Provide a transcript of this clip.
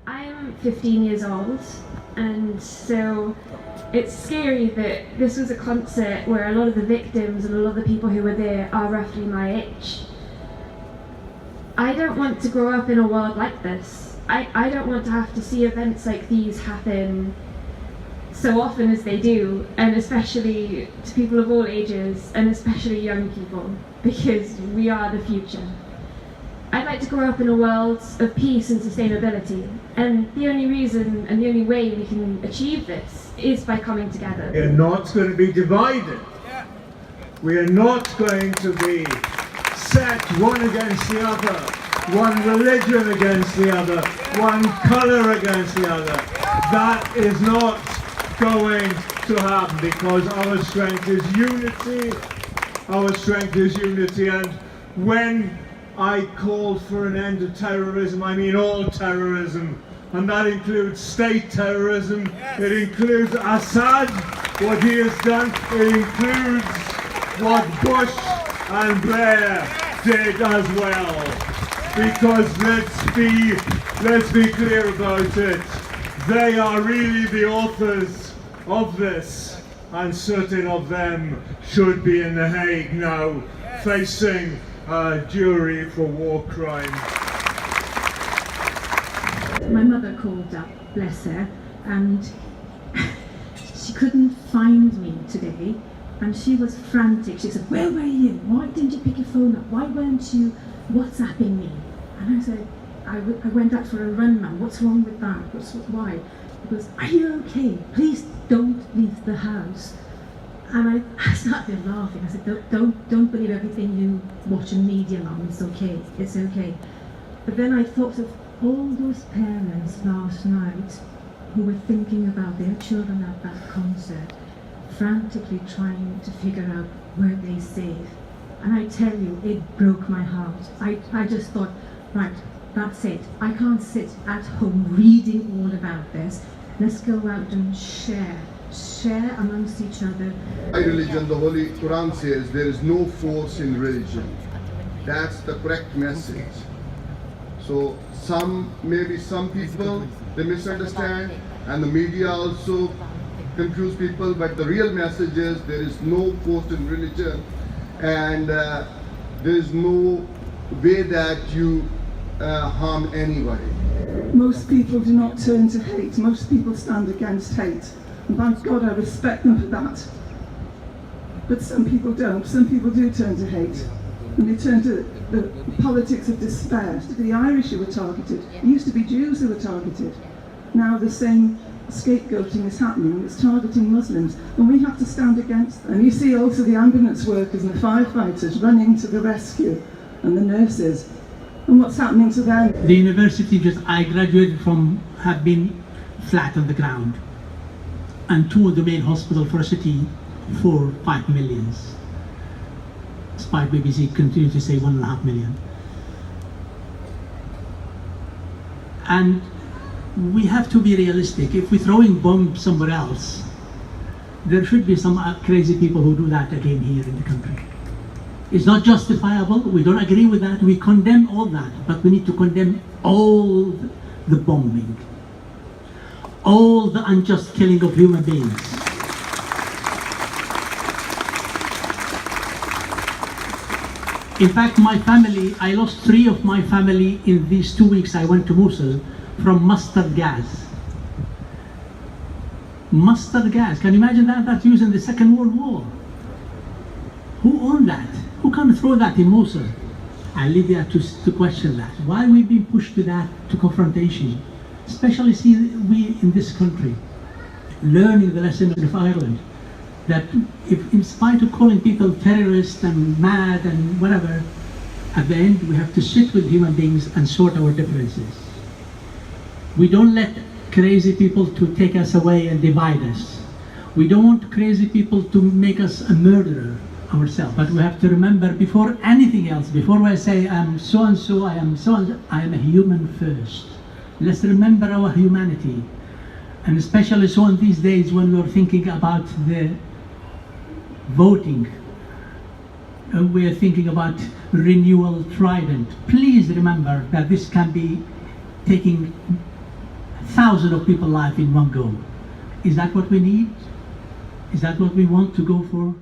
I'm 15 years old, and so it's scary that this was a concert where a lot of the victims and a lot of the people who were there are roughly my age. I don't want to grow up in a world like this. I don't want to have to see events like these happen so often as they do, and especially to people of all ages, and especially young people, because we are the future. I'd like to grow up in a world of peace and sustainability, and the only reason and the only way we can achieve this is by coming together. We are not going to be divided. We are not going to be set one against the other, one religion against the other, one colour against the other. That is not going to happen, because our strength is unity. Our strength is unity, and when I call for an end to terrorism, I mean all terrorism, and that includes state terrorism, it includes Assad, what he has done, it includes what Bush and Blair did as well. Because let's be clear about it, they are really the authors of this, and certain of them should be in The Hague now, facing a jury for war crimes. My mother called up, bless her, and she couldn't find me today, and she was frantic. She said, "Where were you? Why didn't you pick your phone up? Why weren't you WhatsApping me?" And I said, I went out for a run, Mum. What's wrong with that? Why? He goes, "Are you okay? Please don't leave the house." And I started laughing. I said, don't believe everything you watch in media, Mum. It's okay. It's okay. But then I thought of all those parents last night who were thinking about their children at that concert, frantically trying to figure out where they safe. And I tell you, it broke my heart. I just thought, right, that's it. I can't sit at home reading all about this. Let's go out and share amongst each other. My religion, the Holy Quran says there is no force in religion. That's the correct message. So maybe some people, they misunderstand, and the media also confuse people, but the real message is there is no force in religion, and there is no way that you harm anybody. Most people do not turn to hate. Most people stand against hate. And thank God I respect them for that. But some people don't. Some people do turn to hate. And they turn to the politics of despair. The Irish who were targeted. It used to be Jews who were targeted. Now the same scapegoating is happening. It's targeting Muslims. And we have to stand against them. And you see also the ambulance workers and the firefighters running to the rescue, and the nurses. And what's happening to them? The university I graduated from have been flat on the ground, and two of the main hospital for a city, 4-5 million. Despite BBC continue to say 1.5 million. And we have to be realistic. If we're throwing bombs somewhere else, there should be some crazy people who do that again here in the country. It's not justifiable. We don't agree with that. We condemn all that, but we need to condemn all the bombing, all the unjust killing of human beings. In fact, my family, I lost 3 of my family in these 2 weeks I went to Mosul from mustard gas. Mustard gas, can you imagine that? That's used in the Second World War. Who owned that? Who can throw that in Mosul? I leave that to question that. Why are we being pushed to that, to confrontation? Especially we in this country, learning the lesson of Ireland, that if in spite of calling people terrorists and mad and whatever, at the end we have to sit with human beings and sort our differences. We don't let crazy people to take us away and divide us. We don't want crazy people to make us a murderer ourselves, but we have to remember before anything else, before I say I'm so and so, I am so and so, I am a human first. Let's remember our humanity, and especially so in these days when we're thinking about the voting, we're thinking about renewal trident. Please remember that this can be taking thousands of people's lives in one go. Is that what we need? Is that what we want to go for?